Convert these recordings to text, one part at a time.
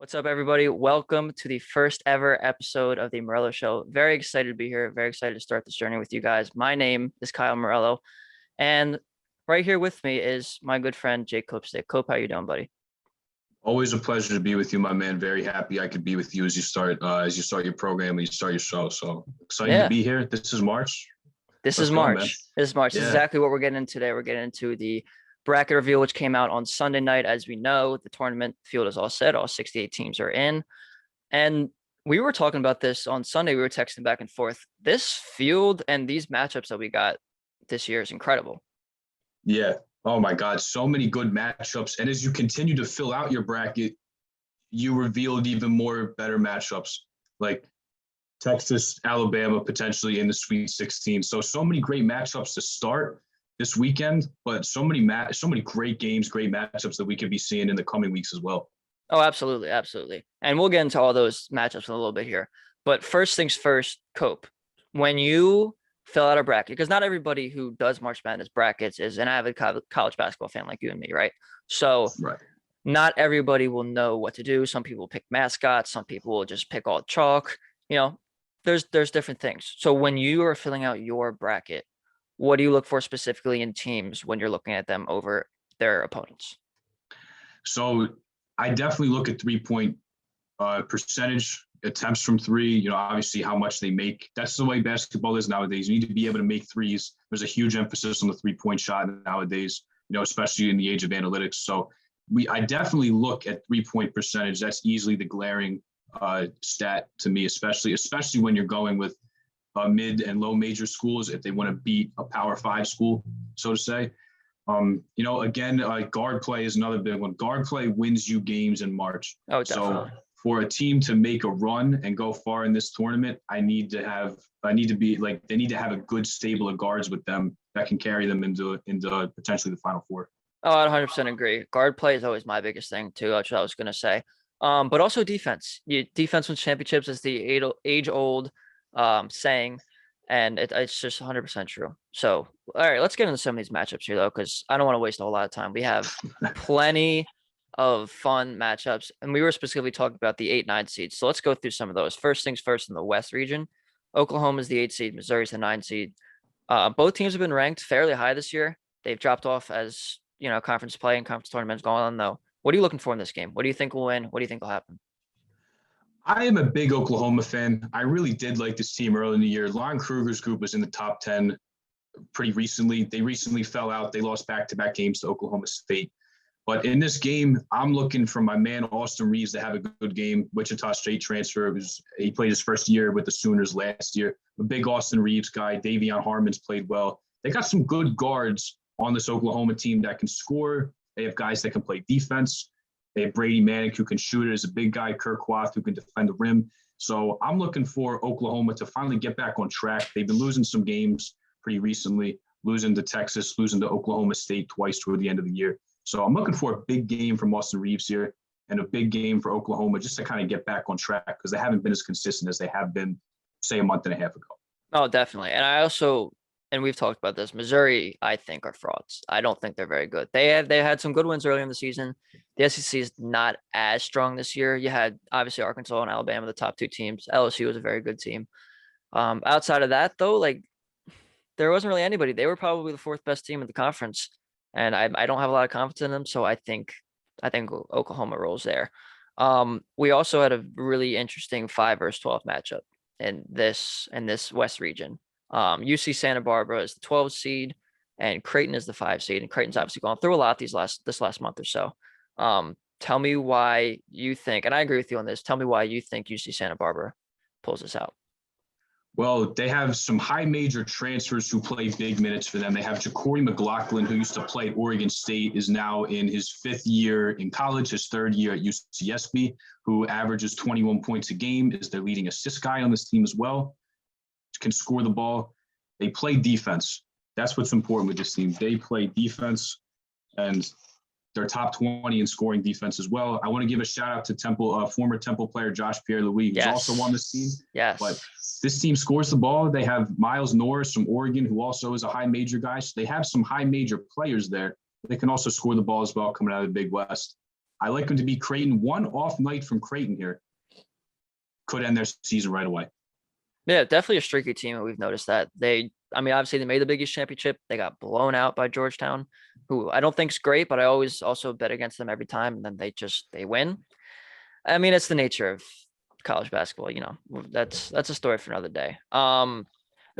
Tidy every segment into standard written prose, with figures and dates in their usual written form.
What's up, everybody? Welcome to the first ever episode of the Morello Show. Very excited to be here. Very excited to start this journey with you guys. My name is Kyle Morello, and right here with me is my good friend Jake Copestick. Cope, how you doing, buddy? Always a pleasure to be with you, my man. Very happy I could be with you as you start your program and you start your show. So excited to be here. This is March. This Let's is go, March. man. This is March. This is Yeah. exactly what we're getting into today. We're getting into the bracket reveal, which came out on Sunday night. As we know, the tournament field is all set. All 68 teams are in. And we were talking about this on Sunday. We were texting back and forth. This field and these matchups that we got this year is incredible. Yeah. Oh my God. So many good matchups. And as you continue to fill out your bracket, you revealed even more better matchups, like Texas, Alabama, potentially in the Sweet 16. So many great matchups to start this weekend, but so many great games, great matchups that we could be seeing in the coming weeks as well. Oh, absolutely. Absolutely. And we'll get into all those matchups in a little bit here. But first things first, Cope, when you fill out a bracket, because not everybody who does March Madness brackets is an avid college basketball fan like you and me, right? So Right. not everybody will know what to do. Some people pick mascots. Some people will just pick all chalk. You know, there's different things. So when you are filling out your bracket, what do you look for specifically in teams when you're looking at them over their opponents? So I definitely look at 3-point percentage, attempts from three, obviously how much they make. That's the way basketball is nowadays. You need to be able to make threes. There's a huge emphasis on the 3-point shot nowadays, especially in the age of analytics. So I definitely look at 3-point percentage. That's easily the glaring stat to me, especially when you're going with mid and low major schools, if they want to beat a Power 5 school, so to say. Guard play is another big one. Guard play wins you games in March. Oh, definitely. So for a team to make a run and go far in this tournament, they need to have a good stable of guards with them that can carry them into potentially the Final Four. Oh, I 100% agree. Guard play is always my biggest thing too. That's what I was going to say. But also defense. Defense wins championships is the age-old saying, and it's just 100% true. So, all right, let's get into some of these matchups here, though, because I don't want to waste a whole lot of time. We have plenty of fun matchups, and we were specifically talking about the 8-9 seeds. So let's go through some of those. First things first, in the West region, Oklahoma is the 8 seed, Missouri's the 9 seed. Both teams have been ranked fairly high this year. They've dropped off as conference play and conference tournaments going on, though. What are you looking for in this game? What do you think will win? What do you think will happen? I am a big Oklahoma fan. I really did like this team early in the year. Lon Kruger's group was in the top 10 pretty recently. They recently fell out. They lost back-to-back games to Oklahoma State. But in this game, I'm looking for my man Austin Reeves to have a good game. Wichita State transfer. He played his first year with the Sooners last year. A big Austin Reeves guy. Davion Harmon's played well. They got some good guards on this Oklahoma team that can score. They have guys that can play defense. They have Brady Manick, who can shoot it as a big guy, Kirk Wath, who can defend the rim. So I'm looking for Oklahoma to finally get back on track. They've been losing some games pretty recently, losing to Texas, losing to Oklahoma State twice toward the end of the year. So I'm looking for a big game from Austin Reeves here and a big game for Oklahoma just to kind of get back on track because they haven't been as consistent as they have been, say, a month and a half ago. Oh, definitely. And we've talked about this. Missouri, I think, are frauds. I don't think they're very good. They had some good wins earlier in the season. The SEC is not as strong this year. You had obviously Arkansas and Alabama, the top two teams. LSU was a very good team. Outside of that, though, there wasn't really anybody. They were probably the fourth best team in the conference, and I don't have a lot of confidence in them. So I think Oklahoma rolls there. We also had a really interesting 5 versus 12 matchup in this West region. UC Santa Barbara is the 12 seed and Creighton is the 5 seed. And Creighton's obviously gone through a lot this last month or so. Tell me why you think, and I agree with you on this, tell me why you think UC Santa Barbara pulls this out. Well, they have some high major transfers who play big minutes for them. They have Ja'Cory McLaughlin, who used to play at Oregon State, is now in his 5th year in college, his 3rd year at UCSB, who averages 21 points a game, is their leading assist guy on this team as well. Can score the ball. They play defense. That's what's important with this team. They play defense, and they're top 20 in scoring defense as well. I want to give a shout out to former Temple player Josh Pierre-Louis, who's also on this team. Yes. But this team scores the ball. They have Miles Norris from Oregon, who also is a high major guy. So they have some high major players there. They can also score the ball as well coming out of the Big West. I like them to beat Creighton. One off night from Creighton here could end their season right away. Yeah, definitely a streaky team. We've noticed that obviously they made the Big East championship. They got blown out by Georgetown, who I don't think's great, but I always also bet against them every time. And then they win. I mean, it's the nature of college basketball. That's a story for another day. The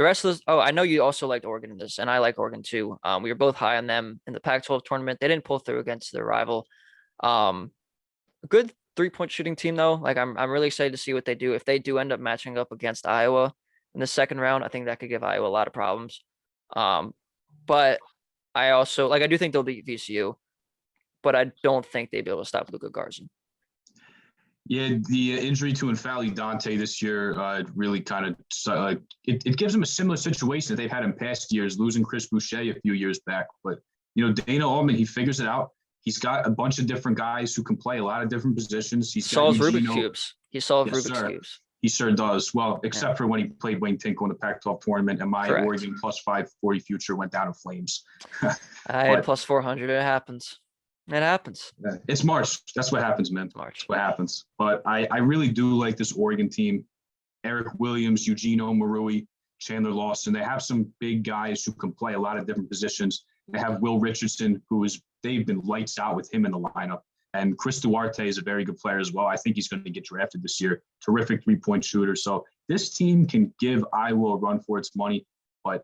rest of this. Oh, I know you also liked Oregon in this, and I like Oregon too. We were both high on them in the Pac-12 tournament. They didn't pull through against their rival. A good 3-point shooting team though. Like I'm really excited to see what they do. If they do end up matching up against Iowa in the second round, I think that could give Iowa a lot of problems. But I do think they'll beat VCU, but I don't think they'd be able to stop Luka Garza. Yeah, the injury to N'Faly Dante this year really kind of it gives them a similar situation that they've had in past years, losing Chris Boucher a few years back. But Dana Altman, he figures it out. He's got a bunch of different guys who can play a lot of different positions. He solves Rubik's cubes. He solves Rubik's cubes. He sure does. Well, except for when he played Wayne Tinkle in the Pac-12 tournament, and my Oregon plus 540 future went down in flames. I had plus 400. It happens. It happens. It's March. That's what happens, man. March. That's what happens. But I really do like this Oregon team. Eric Williams, Eugene Omarui, Chandler Lawson. They have some big guys who can play a lot of different positions. They have Will Richardson, they've been lights out with him in the lineup. And Chris Duarte is a very good player as well. I think he's going to get drafted this year. Terrific 3-point shooter. So this team can give Iowa a run for its money. But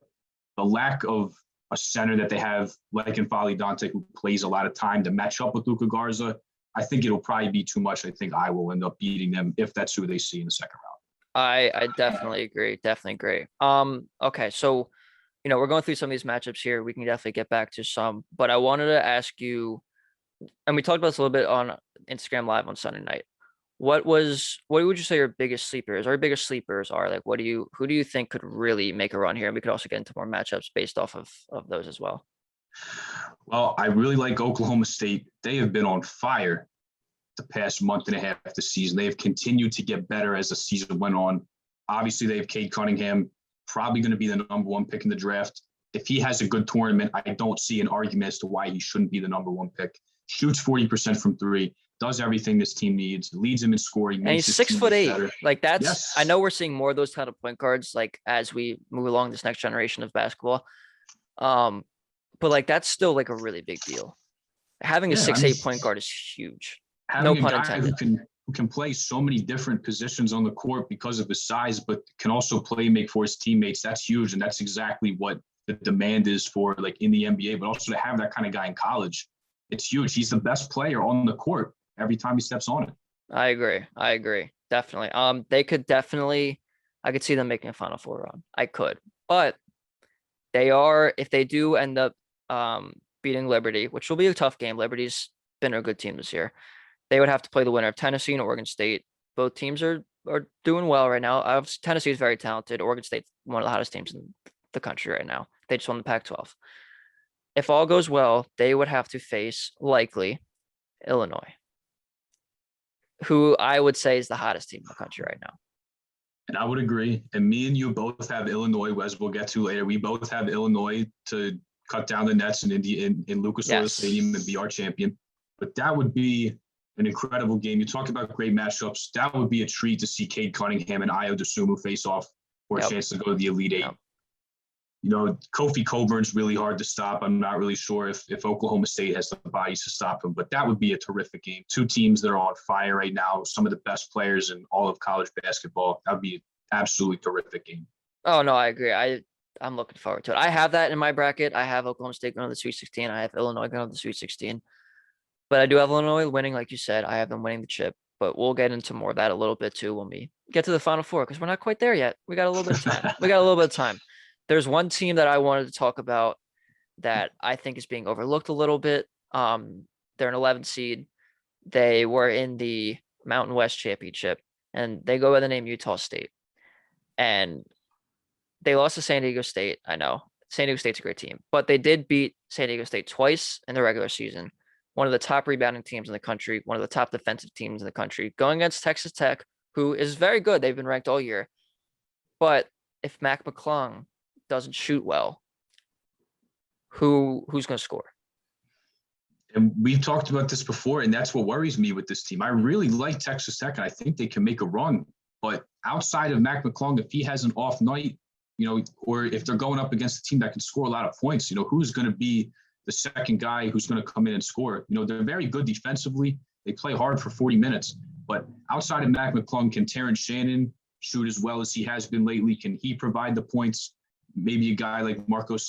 the lack of a center that they have, like N'Faly Dante, who plays a lot of time to match up with Luka Garza, I think it'll probably be too much. I think Iowa will end up beating them if that's who they see in the second round. I definitely agree. Definitely agree. Okay, so we're going through some of these matchups here. We can definitely get back to some, but I wanted to ask you, and we talked about this a little bit on Instagram Live on Sunday night. What would you say your biggest sleepers? Our biggest sleepers are like, who do you think could really make a run here? And we could also get into more matchups based off of those as well. Well, I really like Oklahoma State. They have been on fire the past month and a half of the season. They have continued to get better as the season went on. Obviously, they have Cade Cunningham, probably going to be the number one pick in the draft. If he has a good tournament, I don't see an argument as to why he shouldn't be the number one pick. Shoots 40% from three, does everything this team needs, leads them in scoring. And he's 6'8". Like that's, yes. I know we're seeing more of those kind of point guards, like as we move along this next generation of basketball. But like, that's still like a really big deal. Having a 6'8" point guard is huge. No pun intended. Who can play so many different positions on the court because of his size, but can also make for his teammates. That's huge. And that's exactly what the demand is for like in the NBA, but also to have that kind of guy in college. It's huge. He's the best player on the court every time he steps on it. I agree. Definitely. They could I could see them making a Final Four run. I could, but if they do end up beating Liberty, which will be a tough game. Liberty's been a good team this year. They would have to play the winner of Tennessee and Oregon State. Both teams are doing well right now. Tennessee is very talented. Oregon State's one of the hottest teams in the country right now. They just won the Pac-12. If all goes well, they would have to face likely Illinois, who I would say is the hottest team in the country right now. And I would agree. And me and you both have Illinois, as we'll get to later. We both have Illinois to cut down the nets in Lucas Oil Stadium and be our champion. But that would be an incredible game. You talk about great matchups. That would be a treat to see Cade Cunningham and Ayo Dosunmu face off for a chance to go to the Elite Eight. Kofi Coburn's really hard to stop. I'm not really sure if Oklahoma State has the bodies to stop him, but that would be a terrific game. Two teams that are on fire right now, some of the best players in all of college basketball. That would be an absolutely terrific game. Oh, no, I agree. I'm looking forward to it. I have that in my bracket. I have Oklahoma State going to the Sweet 16. I have Illinois going to the Sweet 16. But I do have Illinois winning, like you said. I have them winning the chip. But we'll get into more of that a little bit too when we get to the Final Four, because we're not quite there yet. We got a little bit of time. There's one team that I wanted to talk about that I think is being overlooked a little bit. They're an 11 seed. They were in the Mountain West Championship, and they go by the name Utah State. And they lost to San Diego State. I know San Diego State's a great team, but they did beat San Diego State twice in the regular season. One of the top rebounding teams in the country, one of the top defensive teams in the country, going against Texas Tech, who is very good. They've been ranked all year. But if Mac McClung doesn't shoot well, who's going to score? And we've talked about this before, and that's what worries me with this team. I really like Texas Tech, and I think they can make a run. But outside of Mac McClung, if he has an off night, or if they're going up against a team that can score a lot of points, who's going to be the second guy who's going to come in and score? They're very good defensively. They play hard for 40 minutes. But outside of Mac McClung, can Terrence Shannon shoot as well as he has been lately? Can he provide the points? Maybe a guy like Marcus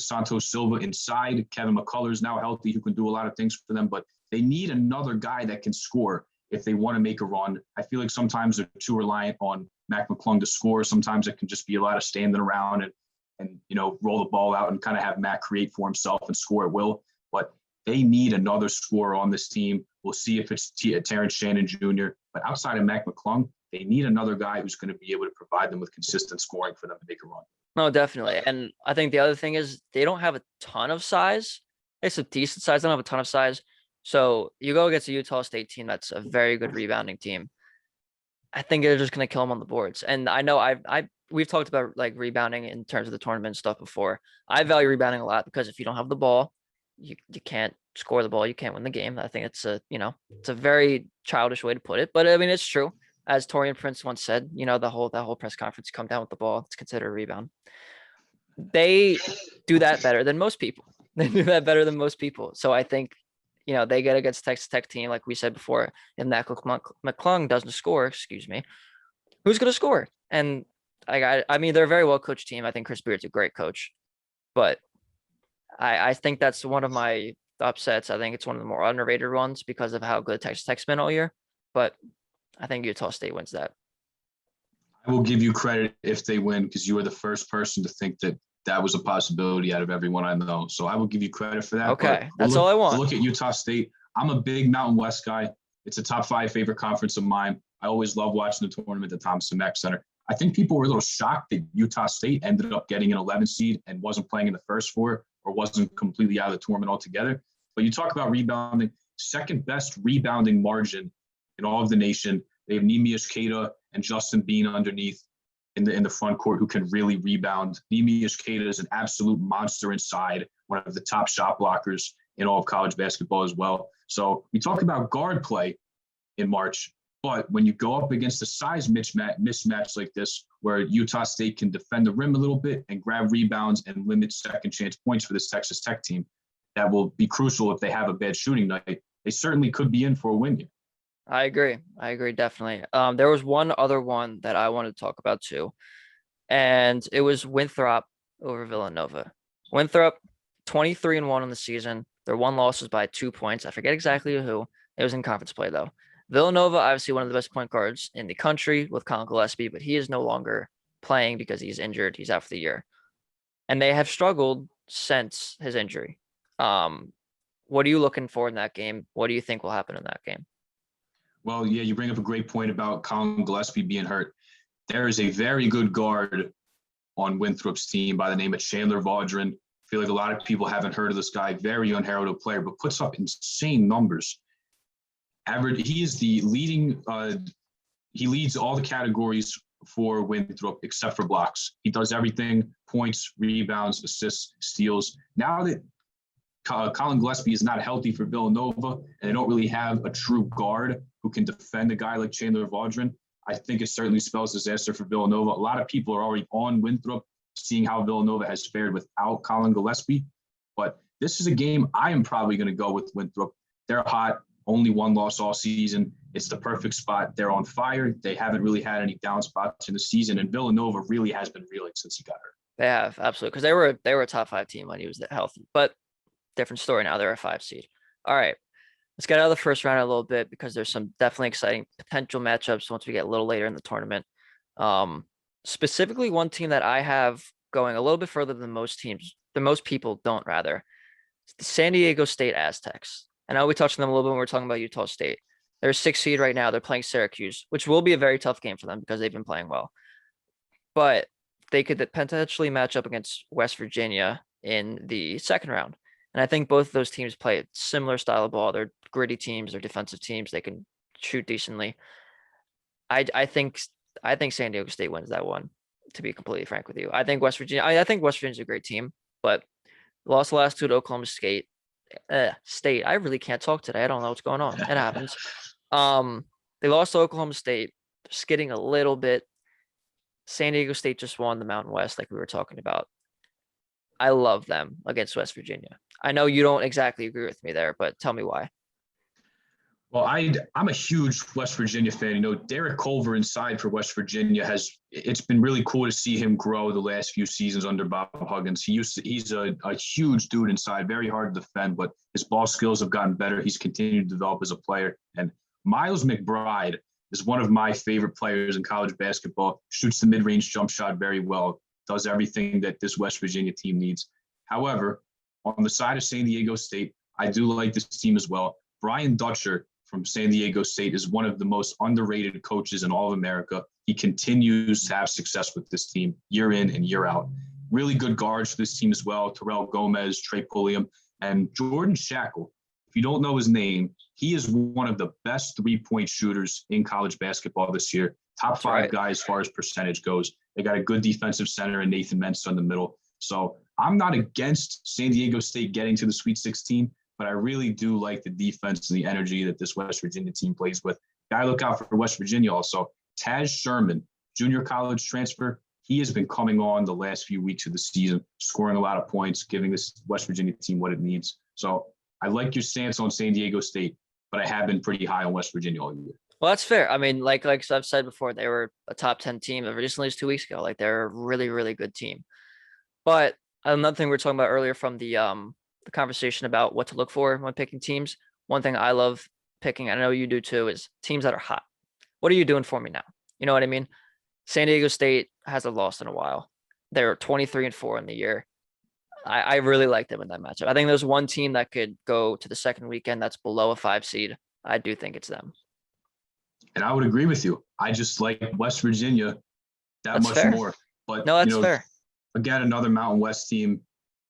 Santos Silva inside. Kevin McCullough's now healthy, who can do a lot of things for them. But they need another guy that can score if they want to make a run. I feel like sometimes they're too reliant on Mac McClung to score. Sometimes it can just be a lot of standing around and roll the ball out and kind of have Mac create for himself and score at will. But they need another scorer on this team. We'll see if it's Terrence Shannon Jr. But outside of Mac McClung, they need another guy who's going to be able to provide them with consistent scoring for them to make a run. No, definitely. And I think the other thing is they don't have a ton of size. They have some decent size. They don't have a ton of size. So you go against a Utah State team that's a very good rebounding team. I think they're just going to kill them on the boards. And I know we've talked about like rebounding in terms of the tournament stuff before. I value rebounding a lot because if you don't have the ball, you can't score the ball. You can't win the game. I think it's a very childish way to put it, but I mean, it's true. As Torian Prince once said, that whole press conference, come down with the ball, it's considered a rebound. They do that better than most people. They do that better than most people. So I think, they get against Texas Tech team, like we said before, if Mac McClung doesn't score, who's going to score? And I mean, they're a very well coached team. I think Chris Beard's a great coach, but I think that's one of my upsets. I think it's one of the more underrated ones because of how good Texas Tech's been all year. But I think Utah State wins that. I will give you credit if they win because you were the first person to think that was a possibility out of everyone I know. So I will give you credit for that. Okay, that's all I want. Look at Utah State. I'm a big Mountain West guy. It's a top 5 favorite conference of mine. I always love watching the tournament at the Thompson Mack Center. I think people were a little shocked that Utah State ended up getting an 11 seed and wasn't playing in the first 4 or wasn't completely out of the tournament altogether. But you talk about rebounding, second best rebounding margin in all of the nation. They have Neemias Queta and Justin Bean underneath in the front court who can really rebound. Neemias Queta is an absolute monster inside, one of the top shot blockers in all of college basketball as well. So we talk about guard play in March, but when you go up against a size mismatch like this, where Utah State can defend the rim a little bit and grab rebounds and limit second chance points for this Texas Tech team, that will be crucial if they have a bad shooting night. They certainly could be in for a win here. I agree, definitely. There was one other one that I wanted to talk about too, and it was Winthrop over Villanova. Winthrop, 23-1 on the season. Their one loss was by 2 points. I forget exactly who. It was in conference play though. Villanova, obviously one of the best point guards in the country with Colin Gillespie, but he is no longer playing because he's injured. He's out for the year. And they have struggled since his injury. What are you looking for in that game? What do you think will happen in that game? Well, yeah, you bring up a great point about Colin Gillespie being hurt. There is a very good guard on Winthrop's team by the name of Chandler Vaudrin. I feel like a lot of people haven't heard of this guy. Very unheralded player, but puts up insane numbers. He is the leading. He leads all the categories for Winthrop except for blocks. He does everything: points, rebounds, assists, steals. Now that Colin Gillespie is not healthy for Villanova, and they don't really have a true guard who can defend a guy like Chandler Vaudrin, I think it certainly spells disaster for Villanova. A lot of people are already on Winthrop, seeing how Villanova has fared without Colin Gillespie. But this is a game I am probably going to go with Winthrop. They're hot, only one loss all season. It's the perfect spot. They're on fire. They haven't really had any down spots in the season, and Villanova really has been reeling since he got hurt. They have, absolutely, because they were a top 5 team when he was healthy. But different story now. They're a 5 seed. All right. Let's get out of the first round a little bit because there's some definitely exciting potential matchups once we get a little later in the tournament. Specifically, one team that I have going a little bit further than most teams, than most people don't rather, it's the San Diego State Aztecs. I know we touched on them a little bit when we were talking about Utah State. They're a 6 seed right now. They're playing Syracuse, which will be a very tough game for them because they've been playing well. But they could potentially match up against West Virginia in the second round. And I think both of those teams play a similar style of ball. They're gritty teams. They're defensive teams. They can shoot decently. I think San Diego State wins that one, to be completely frank with you. I think West Virginia, I think West Virginia's a great team, but lost the last 2 to Oklahoma State. State. I really can't talk today. I don't know what's going on. It happens. Um, they lost to Oklahoma State, skidding a little bit. San Diego State just won the Mountain West, like we were talking about. I love them against West Virginia. I know you don't exactly agree with me there, but tell me why. Well, I'm a huge West Virginia fan. You know, Derek Culver inside for West Virginia it's been really cool to see him grow the last few seasons under Bob Huggins. He's a huge dude inside, very hard to defend, but his ball skills have gotten better. He's continued to develop as a player. And Miles McBride is one of my favorite players in college basketball, shoots the mid-range jump shot very well, does everything that this West Virginia team needs. However, on the side of San Diego State, I do like this team as well. Brian Dutcher from San Diego State is one of the most underrated coaches in all of America. He continues to have success with this team year in and year out. Really good guards for this team as well. Terrell Gomez, Trey Pulliam, and Jordan Shackle. If you don't know his name, he is one of the best three-point shooters in college basketball this year. Top five guy as far as percentage goes. They got a good defensive center in Nathan Mensah in the middle. So I'm not against San Diego State getting to the Sweet 16, but I really do like the defense and the energy that this West Virginia team plays with. Gotta look out for West Virginia also. Taz Sherman, junior college transfer, he has been coming on the last few weeks of the season, scoring a lot of points, giving this West Virginia team what it needs. So I like your stance on San Diego State, but I have been pretty high on West Virginia all year. Well, that's fair. I mean, like I've said before, they were a top 10 team as recently as 2 weeks ago. Like they're a really, really good team. But another thing we were talking about earlier from the conversation about what to look for when picking teams. One thing I love picking, I know you do too, is teams that are hot. What are you doing for me now? You know what I mean? San Diego State hasn't lost in a while. They're 23-4 in the year. I really like them in that matchup. I think there's one team that could go to the second weekend that's below a 5 seed. I do think it's them. And I would agree with you. I just like West Virginia That's much fair. more. But No, that's fair. again, another Mountain West team.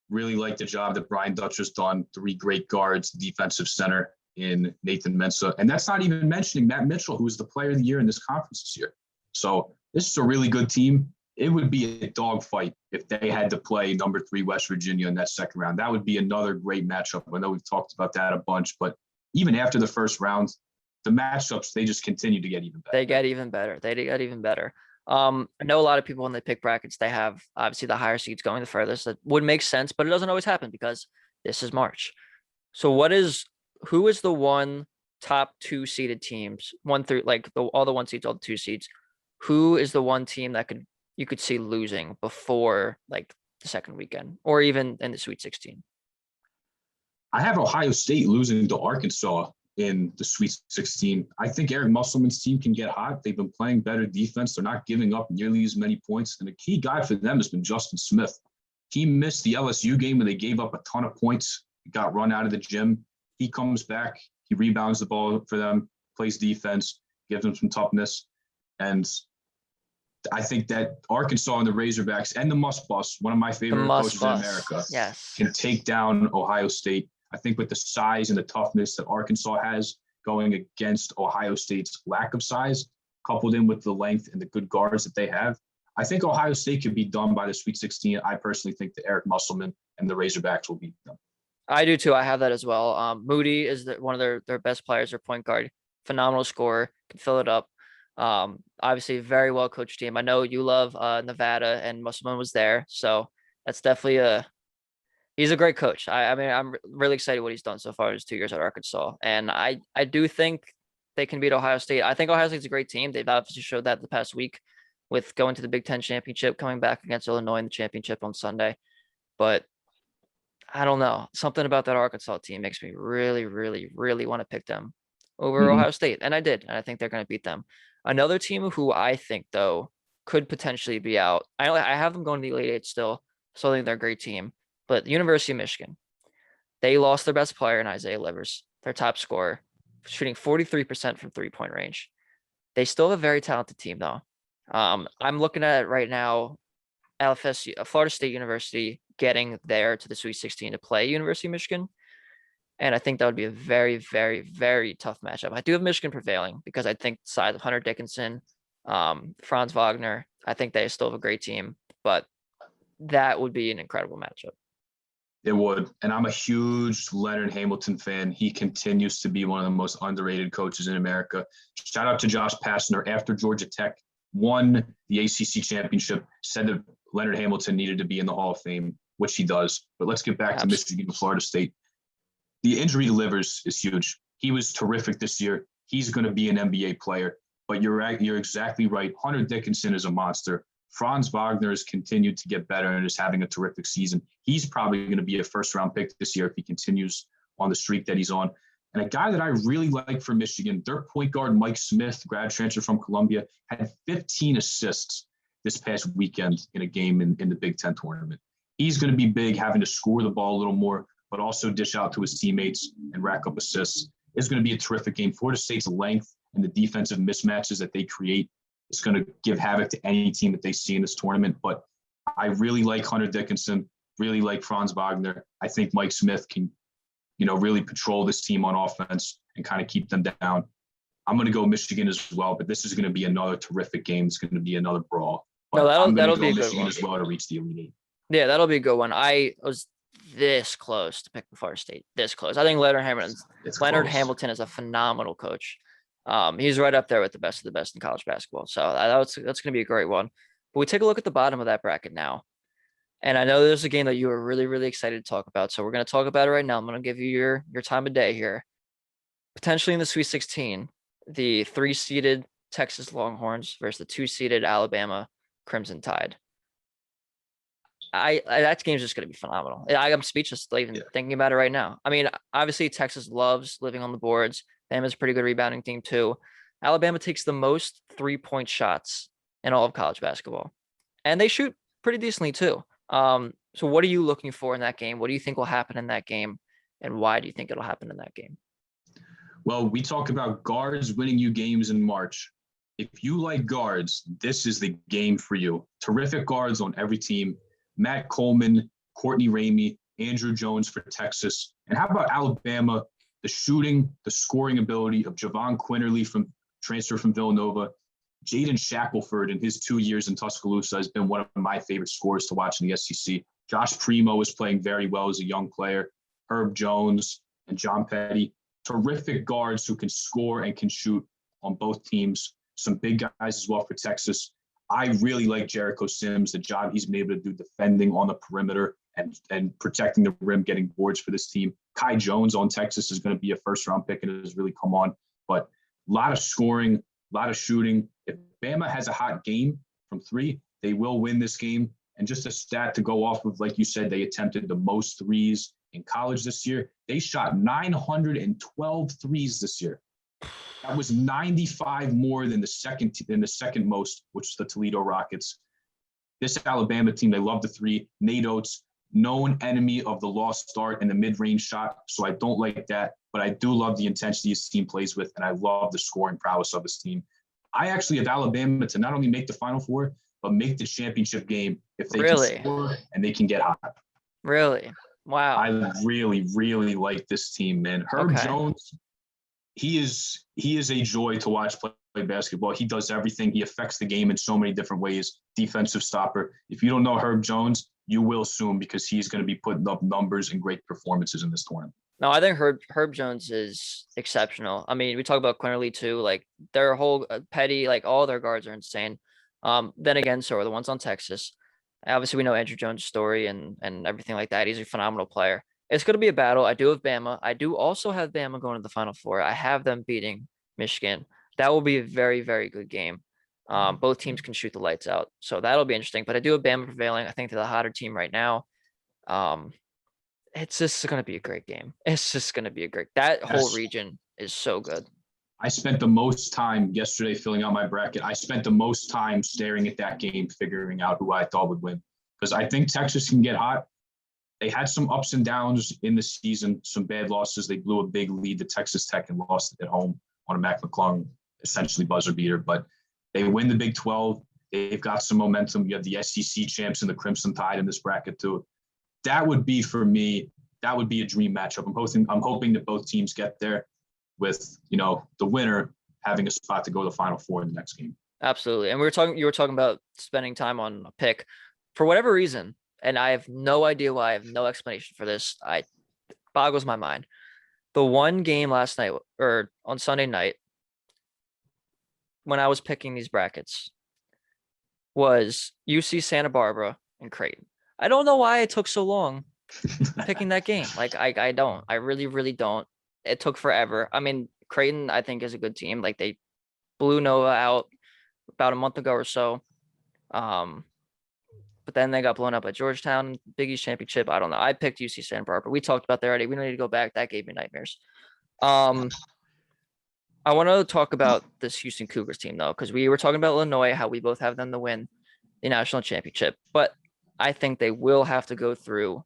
Really like the job that Brian Dutcher's done. 3 great guards, defensive center in Nathan Mensah. And that's not even mentioning Matt Mitchell, who was the player of the year in this conference this year. So this is a really good team. It would be a dogfight if they had to play number 3 West Virginia in that second round. That would be another great matchup. I know we've talked about that a bunch, but even after the first round, the matchups, they just continue to get even better. They get even better. They get even better. I know a lot of people when they pick brackets, they have obviously the higher seeds going the furthest. That would make sense, but it doesn't always happen because this is March. So who is the one top 2 seeded teams, one through like all the 1 seeds, all the 2 seeds? Who is the one team that you could see losing before like the second weekend or even in the Sweet 16? I have Ohio State losing to Arkansas in the Sweet 16. I think Eric Musselman's team can get hot. They've been playing better defense. They're not giving up nearly as many points. And the key guy for them has been Justin Smith. He missed the LSU game when they gave up a ton of points. He got run out of the gym. He comes back. He rebounds the ball for them, plays defense, gives them some toughness. And I think that Arkansas and the Razorbacks and the Must Bus, one of my favorite coaches in America, can take down Ohio State. I think with the size and the toughness that Arkansas has going against Ohio State's lack of size, coupled in with the length and the good guards that they have, I think Ohio State could be done by the Sweet 16. I personally think that Eric Musselman and the Razorbacks will beat them. I do too. I have that as well. Moody is one of their best players, their point guard, phenomenal scorer, can fill it up. Obviously very well coached team. I know you love Nevada and Musselman was there. So that's definitely he's a great coach. I mean, I'm really excited what he's done so far in his 2 years at Arkansas. And I do think they can beat Ohio State. I think Ohio State's a great team. They've obviously showed that the past week with going to the Big Ten championship, coming back against Illinois in the championship on Sunday. But I don't know. Something about that Arkansas team makes me really, really, really want to pick them over Ohio State. And I did. And I think they're going to beat them. Another team who I think, though, could potentially be out. I have them going to the Elite Eight still. So I think they're a great team. But the University of Michigan, they lost their best player in Isaiah Livers, their top scorer, shooting 43% from 3-point range. They still have a very talented team, though. I'm looking at it right now, LFSU, Florida State University, getting there to the Sweet 16 to play University of Michigan. And I think that would be a very, very, very tough matchup. I do have Michigan prevailing because I think the size of Hunter Dickinson, Franz Wagner, I think they still have a great team, but that would be an incredible matchup. It would. And I'm a huge Leonard Hamilton fan. He continues to be one of the most underrated coaches in America. Shout out to Josh Pastner. After Georgia Tech won the ACC championship, said that Leonard Hamilton needed to be in the Hall of Fame, which he does. But let's get back to Michigan and Florida State. The injury to Livers is huge. He was terrific this year. He's going to be an NBA player. But you're exactly right. Hunter Dickinson is a monster. Franz Wagner has continued to get better and is having a terrific season. He's probably going to be a first-round pick this year if he continues on the streak that he's on. And a guy that I really like for Michigan, their point guard, Mike Smith, grad transfer from Columbia, had 15 assists this past weekend in a game in the Big Ten tournament. He's going to be big, having to score the ball a little more, but also dish out to his teammates and rack up assists. It's going to be a terrific game. Florida State's length and the defensive mismatches that they create is going to give havoc to any team that they see in this tournament. But I really like Hunter Dickinson, really like Franz Wagner. I think Mike Smith can, really patrol this team on offense and kind of keep them down. I'm going to go Michigan as well, but this is going to be another terrific game. It's going to be another brawl. But that'll be a good Michigan one as well to reach the Elite Eight. Yeah, that'll be a good one. I was this close to pick Florida State. This close. I think Leonard Hamilton is a phenomenal coach. He's right up there with the best of the best in college basketball. So that's going to be a great one. But we take a look at the bottom of that bracket now. And I know there's a game that you were really, really excited to talk about. So we're going to talk about it right now. I'm going to give you your time of day here. Potentially in the Sweet 16, the 3-seeded Texas Longhorns versus the 2-seeded Alabama Crimson Tide. That game's just going to be phenomenal. I'm speechless even thinking about it right now. I mean, obviously Texas loves living on the boards. Bama's a pretty good rebounding team too. Alabama takes the most 3-point shots in all of college basketball, and they shoot pretty decently too. So what are you looking for in that game? What do you think will happen in that game, and why do you think it'll happen in that game? Well, we talk about guards winning you games in March. If you like guards, this is the game for you. Terrific guards on every team. Matt Coleman, Courtney Ramey, Andrew Jones for Texas. And how about Alabama? The shooting, the scoring ability of Javon Quinterly transfer from Villanova. Jaden Shackelford in his 2 years in Tuscaloosa has been one of my favorite scorers to watch in the SEC. Josh Primo is playing very well as a young player. Herb Jones and John Petty. Terrific guards who can score and can shoot on both teams. Some big guys as well for Texas. I really like Jericho Sims, the job he's been able to do defending on the perimeter and protecting the rim, getting boards for this team. Kai Jones on Texas is going to be a first-round pick and has really come on. But a lot of scoring, a lot of shooting. If Bama has a hot game from 3, they will win this game. And just a stat to go off of, like you said, they attempted the most threes in college this year. They shot 912 threes this year. That was 95 more than the second most, which is the Toledo Rockets. This Alabama team, they love the 3. Nate Oates, known enemy of the lost start and the mid-range shot, so I don't like that. But I do love the intensity his team plays with, and I love the scoring prowess of his team. I actually have Alabama to not only make the Final Four, but make the championship game if they can score and they can get hot. Really? Wow. I really, really like this team, man. Herb Jones, he is a joy to watch play basketball. He does everything. He affects the game in so many different ways. Defensive stopper. If you don't know Herb Jones, you will soon, because he's going to be putting up numbers and great performances in this tournament. No, I think Herb Jones is exceptional. I mean, we talk about Quinterly too. Like their whole Petty, like all their guards are insane. Then again, so are the ones on Texas. Obviously, we know Andrew Jones' story and everything like that. He's a phenomenal player. It's going to be a battle. I do have Bama. I do also have Bama going to the Final Four. I have them beating Michigan. That will be a very, very good game. Both teams can shoot the lights out, so that'll be interesting. But I do have Bama prevailing. I think they're the hotter team right now. It's just going to be a great game. It's just going to be that whole region is so good. I spent the most time yesterday filling out my bracket. I spent the most time staring at that game, figuring out who I thought would win, because I think Texas can get hot. They had some ups and downs in the season, some bad losses. They blew a big lead to Texas Tech and lost it at home on a Mac McClung, essentially buzzer beater. But they win the Big 12. They've got some momentum. You have the SEC champs and the Crimson Tide in this bracket too. That would be, for me, that would be a dream matchup. I'm hoping that both teams get there, with, the winner having a spot to go to the Final Four in the next game. Absolutely. And you were talking about spending time on a pick. For whatever reason, and I have no idea why. I have no explanation for this. I boggles my mind. The one game last night or on Sunday night when I was picking these brackets was UC Santa Barbara and Creighton. I don't know why it took so long picking that game. Like I don't. I really, really don't. It took forever. I mean, Creighton, I think, is a good team. Like they blew Nova out about a month ago or so. But then they got blown up at Georgetown, Big East Championship. I don't know. I picked UC Santa Barbara. We talked about that already. We don't need to go back. That gave me nightmares. I want to talk about this Houston Cougars team though, because we were talking about Illinois, how we both have them to win the national championship. But I think they will have to go through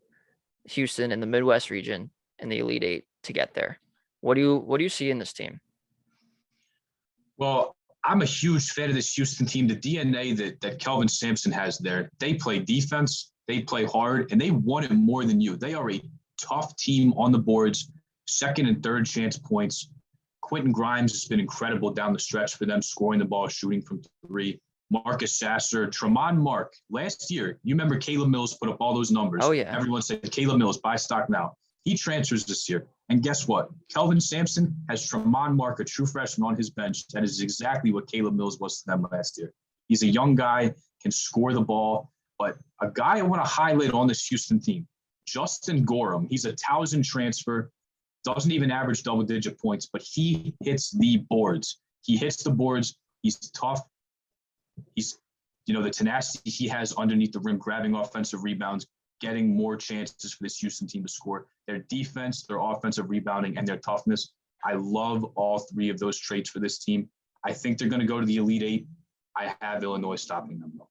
Houston in the Midwest region in the Elite Eight to get there. What do you see in this team? Well, I'm a huge fan of this Houston team. The DNA that Kelvin Sampson has there. They play defense, they play hard, and they want it more than you. They are a tough team on the boards, second and third chance points. Quentin Grimes has been incredible down the stretch for them, scoring the ball, shooting from three. Marcus Sasser, Tremont Mark. Last year, you remember Caleb Mills put up all those numbers. Oh, yeah. Everyone said, Caleb Mills, buy stock now. He transfers this year. And guess what? Kelvin Sampson has Tremont Mark, a true freshman, on his bench. That is exactly what Caleb Mills was to them last year. He's a young guy, can score the ball. But a guy I want to highlight on this Houston team, Justin Gorham. He's a Towson transfer. Doesn't even average double-digit points, but he hits the boards. He hits the boards. He's tough. He's, the tenacity he has underneath the rim, grabbing offensive rebounds, getting more chances for this Houston team to score. Their defense, their offensive rebounding, and their toughness. I love all three of those traits for this team. I think they're going to go to the Elite Eight. I have Illinois stopping them, though.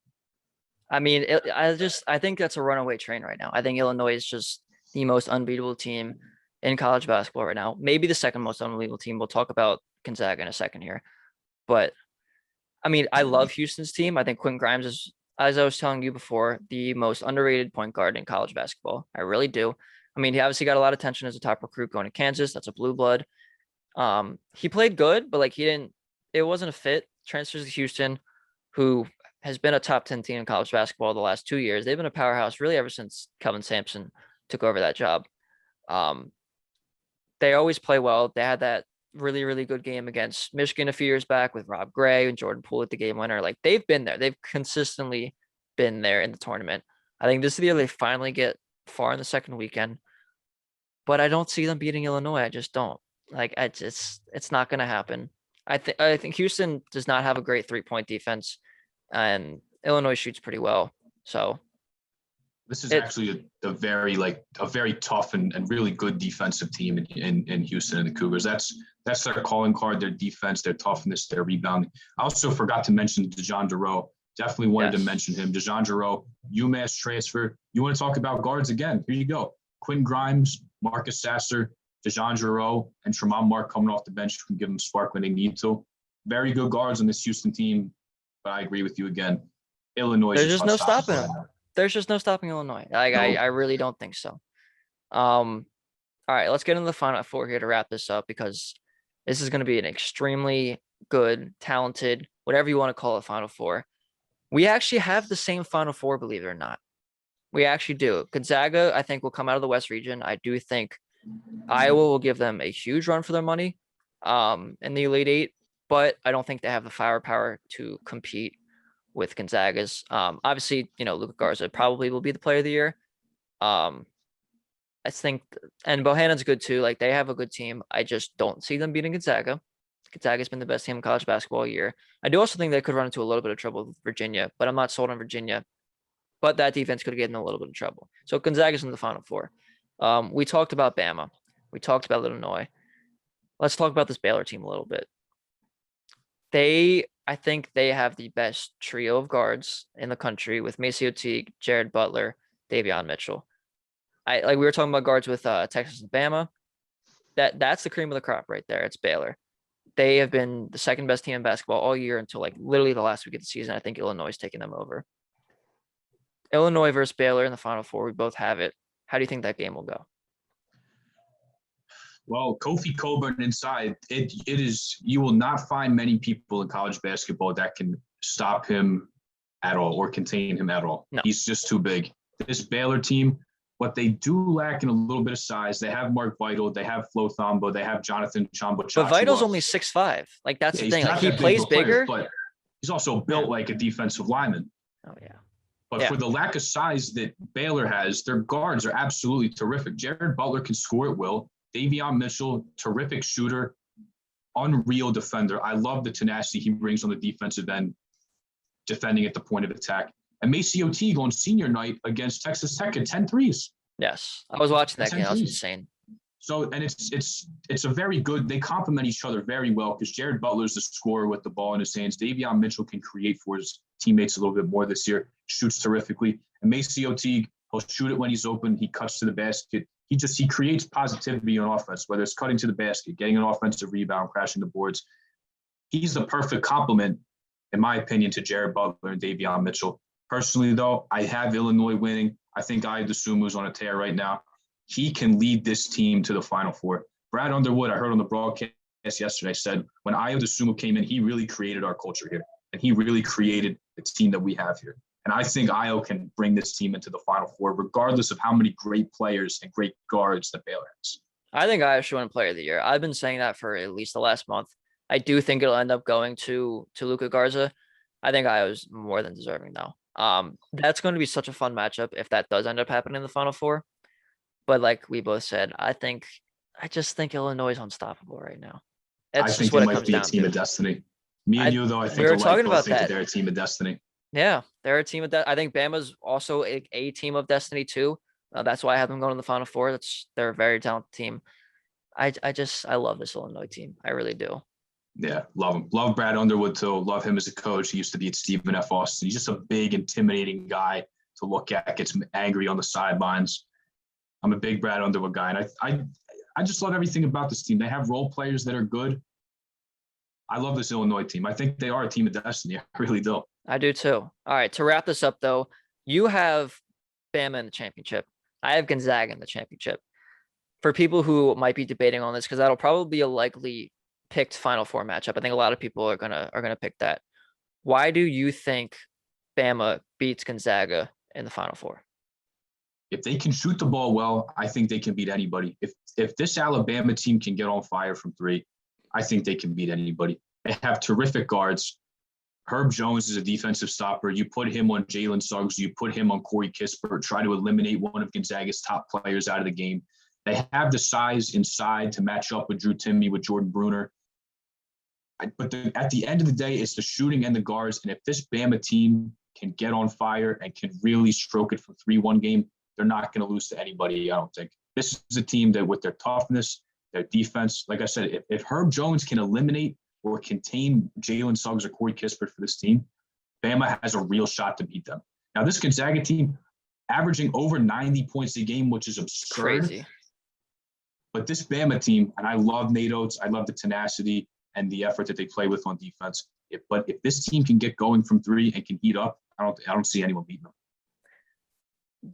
I mean, I think that's a runaway train right now. I think Illinois is just the most unbeatable team in college basketball right now. Maybe the second most unbelievable team. We'll talk about Gonzaga in a second here. But, I mean, I love Houston's team. I think Quentin Grimes is, as I was telling you before, the most underrated point guard in college basketball. I really do. I mean, he obviously got a lot of attention as a top recruit going to Kansas. That's a blue blood. He played good, but it wasn't a fit. Transfers to Houston, who has been a top 10 team in college basketball the last 2 years. They've been a powerhouse really ever since Kelvin Sampson took over that job. They always play well. They had that really, really good game against Michigan a few years back with Rob Gray and Jordan Poole at the game winner. Like they've been there. They've consistently been there in the tournament. I think this is the year they finally get far in the second weekend, but I don't see them beating Illinois. I just don't. Like it's not going to happen. I think Houston does not have a great 3-point defense, and Illinois shoots pretty well. So this is actually a very tough and really good defensive team in Houston and the Cougars. That's their calling card, their defense, their toughness, their rebounding. I also forgot to mention DeJon Jarreau. Definitely wanted to mention him. DeJon Jarreau, UMass transfer. You want to talk about guards again? Here you go. Quentin Grimes, Marcus Sasser, DeJon Jarreau, and Tremont Mark coming off the bench who can give them spark when they need to. Very good guards on this Houston team, but I agree with you again. Illinois. There's just no stopping them. There's just no stopping Illinois. I really don't think so. All right, let's get into the Final Four here to wrap this up because this is going to be an extremely good, talented, whatever you want to call it, Final Four. We actually have the same Final Four, believe it or not. We actually do. Gonzaga, I think, will come out of the West region. I do think Iowa will give them a huge run for their money in the Elite Eight, but I don't think they have the firepower to compete with Gonzaga's. Obviously, Luka Garza probably will be the player of the year. I think, and Bohannon's good too. Like they have a good team. I just don't see them beating Gonzaga. Gonzaga's been the best team in college basketball all year. I do also think they could run into a little bit of trouble with Virginia, but I'm not sold on Virginia. But that defense could get in a little bit of trouble. So Gonzaga's in the Final Four. We talked about Bama. We talked about Illinois. Let's talk about this Baylor team a little bit. I think they have the best trio of guards in the country with Macy Teague, Jared Butler, Davion Mitchell. We were talking about guards with Texas and Bama. That's the cream of the crop right there. It's Baylor. They have been the second best team in basketball all year until literally the last week of the season. I think Illinois is taking them over. Illinois versus Baylor in the Final Four. We both have it. How do you think that game will go? Well, Kofi Cockburn inside, it is, you will not find many people in college basketball that can stop him at all or contain him at all. No. He's just too big. This Baylor team, what they do lack in a little bit of size, they have Mark Vital, they have Flo Thombo, they have Jonathan Chamba But Vital's Chachua. only 6'5". Like that's Yeah, the he's thing. Like not he that big of plays a player, bigger. but he's also built like a defensive lineman. Oh yeah. But Yeah. for the lack of size that Baylor has, their guards are absolutely terrific. Jared Butler can score at will. Davion Mitchell, terrific shooter, unreal defender. I love the tenacity he brings on the defensive end, defending at the point of attack. And Maceo Teague on senior night against Texas Tech at 10 threes. Yes. I was watching that game. That was 10 threes. insane. So, and it's a very good, they complement each other very well because Jared Butler's the scorer with the ball in his hands. Davion Mitchell can create for his teammates a little bit more this year, shoots terrifically. And Maceo Teague, he'll shoot it when he's open. He cuts to the basket. He creates positivity on offense, whether it's cutting to the basket, getting an offensive rebound, crashing the boards. He's the perfect complement, in my opinion, to Jared Butler and Davion Mitchell. Personally, though, I have Illinois winning. I think Ayo Dosunmu's on a tear right now. He can lead this team to the Final Four. Brad Underwood, I heard on the broadcast yesterday, said when Ayo Dosunmu came in, he really created our culture here. And he really created the team that we have here. And I think Ayo can bring this team into the Final Four, regardless of how many great players and great guards that Baylor has. I think Ayo should win Player of the Year. I've been saying that for at least the last month. I do think it'll end up going to Luka Garza. I think Ayo's more than deserving though. That's going to be such a fun matchup if that does end up happening in the Final Four. But like we both said, I just think Illinois is unstoppable right now. I It's think just they what it might comes be a down team to. of destiny. Me and you, though, I think were alike talking both about think that. they're a team of destiny. Yeah, they're a team of I think Bama's also a team of destiny too. That's why I have them going to the Final Four. They're a very talented team. I love this Illinois team. I really do. Yeah, love him. Love Brad Underwood too. Love him as a coach. He used to be at Stephen F. Austin. He's just a big, intimidating guy to look at. Gets angry on the sidelines. I'm a big Brad Underwood guy, and I just love everything about this team. They have role players that are good. I love this Illinois team. I think they are a team of destiny. I really do. I do too. All right, to wrap this up though, you have Bama in the championship. I have Gonzaga in the championship. For people who might be debating on this, because that'll probably be a likely picked Final Four matchup. I think a lot of people are gonna pick that. Why do you think Bama beats Gonzaga in the Final Four? If they can shoot the ball well, I think they can beat anybody. If this Alabama team can get on fire from three, I think they can beat anybody. They have terrific guards. Herb Jones is a defensive stopper. You put him on Jalen Suggs. You put him on Corey Kispert. Try to eliminate one of Gonzaga's top players out of the game. They have the size inside to match up with Drew Timme, with Jordan Bruner. But at the end of the day, it's the shooting and the guards. And if this Bama team can get on fire and can really stroke it from 3-1 game, they're not going to lose to anybody, I don't think. This is a team that with their toughness, their defense, like I said, if Herb Jones can eliminate or contain Jalen Suggs or Corey Kispert for this team, Bama has a real shot to beat them. Now, this Gonzaga team averaging over 90 points a game, which is absurd. Crazy. But this Bama team, and I love Nate Oates, I love the tenacity and the effort that they play with on defense. But if this team can get going from three and can heat up, I don't see anyone beating them.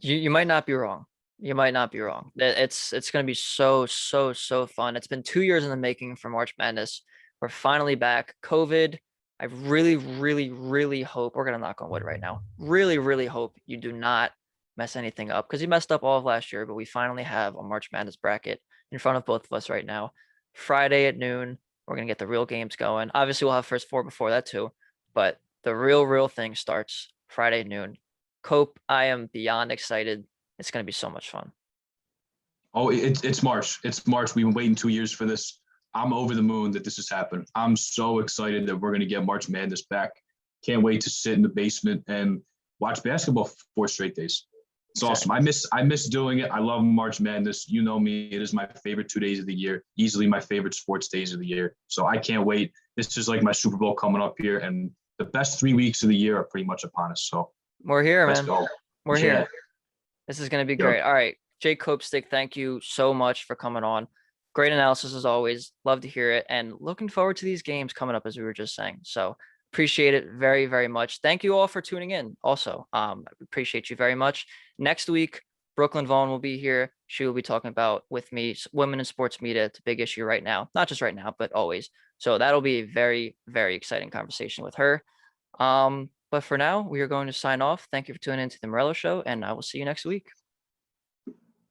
You might not be wrong. You might not be wrong. It's going to be so fun. It's been 2 years in the making for March Madness. We're finally back. COVID, I really hope, we're going to knock on wood right now. Really hope you do not mess anything up because you messed up all of last year, but we finally have a March Madness bracket in front of both of us right now. Friday at noon, we're going to get the real games going. Obviously, we'll have first four before that too, but the real thing starts Friday at noon. Cope, I am beyond excited. It's going to be so much fun. Oh, it's March. It's March. We've been waiting 2 years for this. I'm over the moon that this has happened. I'm so excited that we're going to get March Madness back. Can't wait to sit in the basement and watch basketball 4 straight days. It's awesome. I miss doing it. I love March Madness. You know me. It is my favorite 2 days of the year. Easily my favorite sports days of the year. So I can't wait. This is like my Super Bowl coming up here, and the best 3 weeks of the year are pretty much upon us. So we're here, let's man. go. We're here. This is going to be great. All right. Jake Copestick, thank you so much for coming on. Great analysis as always. Love to hear it. And looking forward to these games coming up, as we were just saying. So appreciate it very much. Thank you all for tuning in. Also, appreciate you very much. Next week, Brooklyn Vaughn will be here. She will be talking about with me women in sports media. It's a big issue right now, not just right now, but always. So that'll be a very exciting conversation with her. But But for now, we are going to sign off. Thank you for tuning into the Morello Show, and I will see you next week.